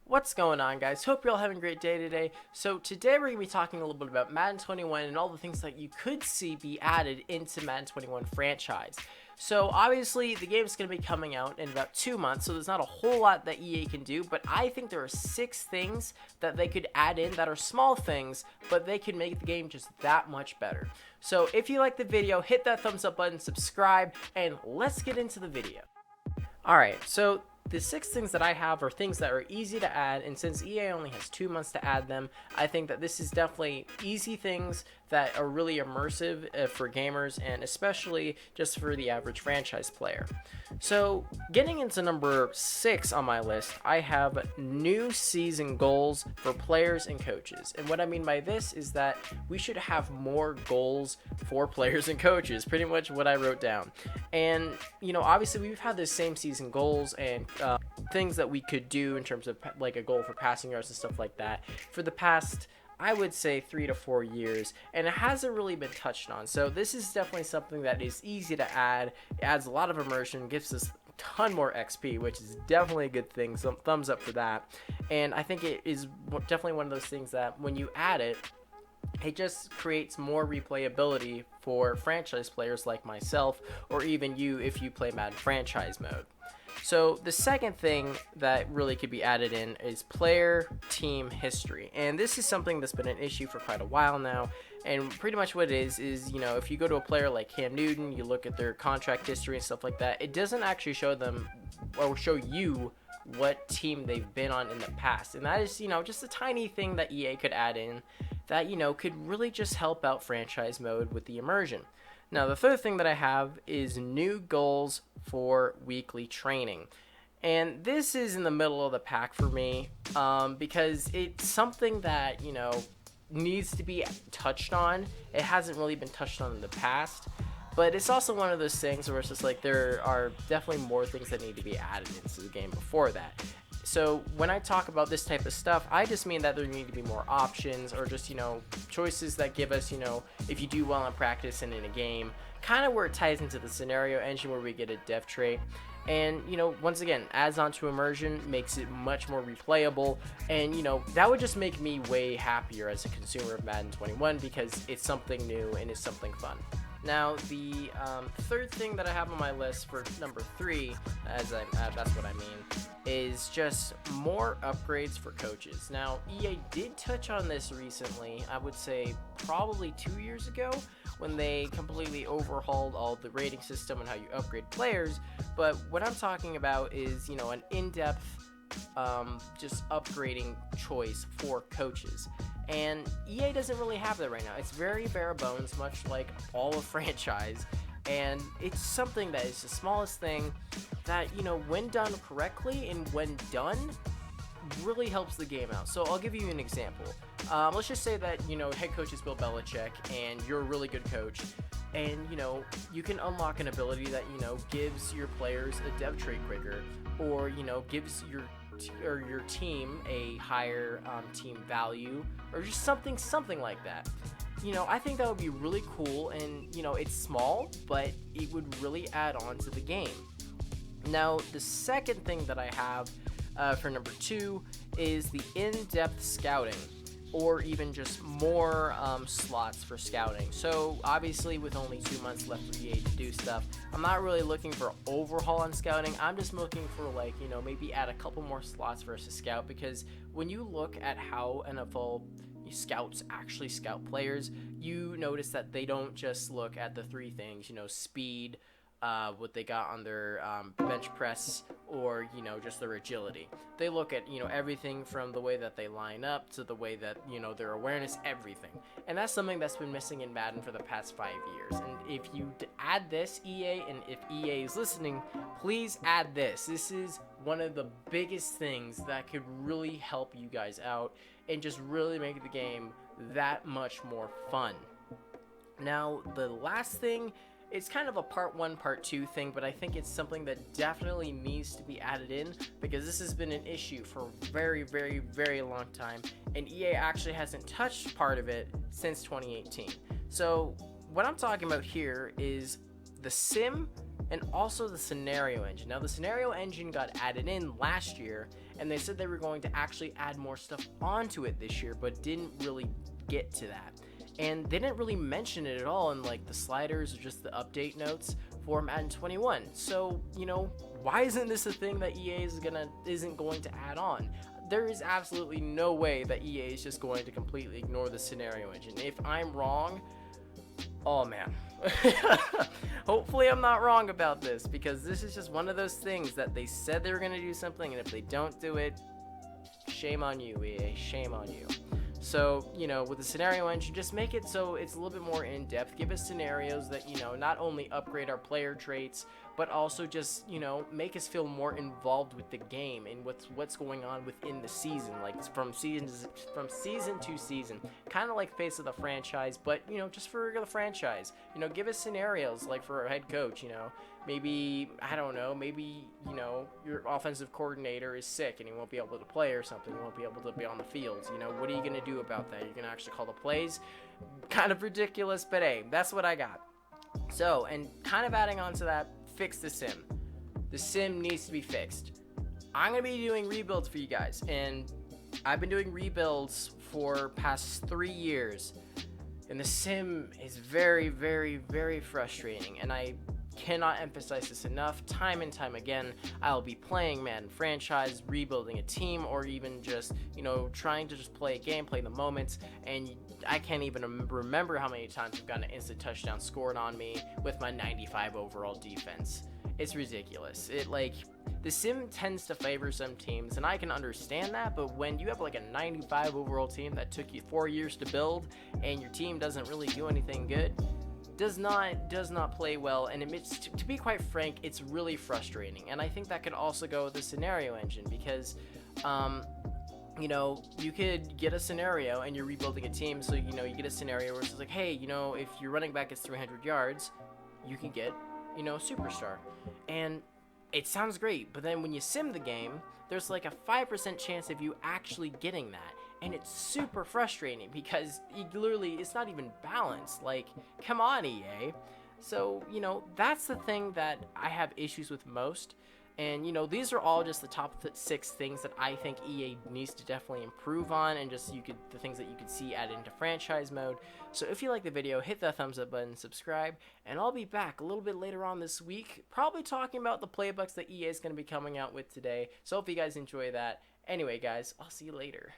What's going on, guys? Hope you're all having a great day today. So today we're going to be talking a little bit about Madden 21 and all the things that you could see be added into Madden 21 franchise. So obviously the game is going to be coming out in about 2 months, so there's not a whole lot that EA can do, but I think there are 6 things that they could add in that are small things, but they can make the game just that much better. So if you like the video, hit that thumbs up button, subscribe, and let's get into the video. Alright, so the 6 things that I have are things that are easy to add, and since EA only has 2 months to add them, I think that this is definitely easy things that are really immersive for gamers, and especially just for the average franchise player. So getting into number 6 on my list, I have new season goals for players and coaches. And what I mean by this is that we should have more goals for players and coaches, pretty much what I wrote down. And obviously we've had the same season goals and things that we could do in terms of like a goal for passing yards and stuff like that for the past, I would say, 3 to 4 years, and it hasn't really been touched on. So this is definitely something that is easy to add. It adds a lot of immersion, gives us a ton more XP, which is definitely a good thing. So thumbs up for that. And I think it is definitely one of those things that when you add it, it just creates more replayability for franchise players like myself, or even you if you play Madden franchise mode. So the second thing that really could be added in is player team history. And this is something that's been an issue for quite a while now. And pretty much what it is, if you go to a player like Cam Newton, you look at their contract history and stuff like that, it doesn't actually show them or show you what team they've been on in the past. And that is, just a tiny thing that EA could add in that, could really just help out franchise mode with the immersion. Now, the third thing that I have is new goals for weekly training. And this is in the middle of the pack for me because it's something that, needs to be touched on. It hasn't really been touched on in the past. But it's also one of those things where it's just like there are definitely more things that need to be added into the game before that. So when I talk about this type of stuff, I just mean that there need to be more options or just, choices that give us, if you do well in practice and in a game, kind of where it ties into the scenario engine where we get a dev trait. And, once again, adds on to immersion, makes it much more replayable. And, that would just make me way happier as a consumer of Madden 21 because it's something new and it's something fun. Now, the third thing that I have on my list for number 3, that's what I mean, is just more upgrades for coaches. Now, EA did touch on this recently, I would say probably 2 years ago, when they completely overhauled all the rating system and how you upgrade players. But what I'm talking about is, an in-depth just upgrading choice for coaches. And EA doesn't really have that right now. It's very bare bones, much like all of franchise. And it's something that is the smallest thing that, when done correctly and when done, really helps the game out. So I'll give you an example. Let's just say that, head coach is Bill Belichick and you're a really good coach. And, you can unlock an ability that, gives your players a dev trait quicker, or, gives your team a higher team value, or just something like that. I think that would be really cool, and it's small, but it would really add on to the game. Now, the second thing that I have for number 2 is the in-depth scouting, or even just more slots for scouting. So obviously with only 2 months left for EA to do stuff, I'm not really looking for overhaul on scouting. I'm just looking for maybe add a couple more slots versus scout, because when you look at how NFL scouts actually scout players, you notice that they don't just look at the 3 things, speed, what they got on their bench press, or just their agility. They look at everything from the way that they line up to the way that their awareness, everything. And that's something that's been missing in Madden for the past 5 years. And if you add this, EA, and if EA is listening, please add this. This is one of the biggest things that could really help you guys out and just really make the game that much more fun. Now, the last thing, it's kind of a part 1, part 2 thing, but I think it's something that definitely needs to be added in, because this has been an issue for a very, very, very long time, and EA actually hasn't touched part of it since 2018. So what I'm talking about here is the sim and also the scenario engine. Now, the scenario engine got added in last year, and they said they were going to actually add more stuff onto it this year, but didn't really get to that. And they didn't really mention it at all in like the sliders or just the update notes for Madden 21. So, why isn't this a thing that EA isn't going to add on? There is absolutely no way that EA is just going to completely ignore the scenario engine. If I'm wrong, oh man. Hopefully I'm not wrong about this, because this is just one of those things that they said they were going to do something, and if they don't do it, shame on you, EA, shame on you. So, with the scenario engine, just make it so it's a little bit more in-depth. Give us scenarios that, not only upgrade our player traits, but also just, make us feel more involved with the game and what's going on within the season, like from season to season. Kind of like face of the franchise, but, just for the franchise. Give us scenarios, like for a head coach, maybe, I don't know, maybe, your offensive coordinator is sick and he won't be able to play or something. He won't be able to be on the field. What are you going to do about that? You're going to actually call the plays? Kind of ridiculous, but hey, that's what I got. So, and kind of adding on to that, fix the sim. The sim needs to be fixed. I'm going to be doing rebuilds for you guys, and I've been doing rebuilds for past 3 years, and the sim is very, very, very frustrating, and I cannot emphasize this enough. Time and time again, I'll be playing Madden franchise, rebuilding a team, or even just, trying to just play a game, play the moments, and I can't even remember how many times I've gotten an instant touchdown scored on me with my 95 overall defense. It's ridiculous. The sim tends to favor some teams, and I can understand that, but when you have like a 95 overall team that took you 4 years to build, and your team doesn't really do anything good, does not play well, and to be quite frank, it's really frustrating. And I think that could also go with the scenario engine, because you could get a scenario and you're rebuilding a team, so you get a scenario where it's like, hey, if your running back is 300 yards, you can get superstar, and it sounds great, but then when you sim the game, there's like a 5% chance of you actually getting that. And it's super frustrating because it's not even balanced. Like, come on, EA. So, that's the thing that I have issues with most. And, these are all just the top 6 things that I think EA needs to definitely improve on, and just the things that you could see added into franchise mode. So if you like the video, hit that thumbs up button, subscribe, and I'll be back a little bit later on this week, probably talking about the playbooks that EA is going to be coming out with today. So hope you guys enjoy that. Anyway, guys, I'll see you later.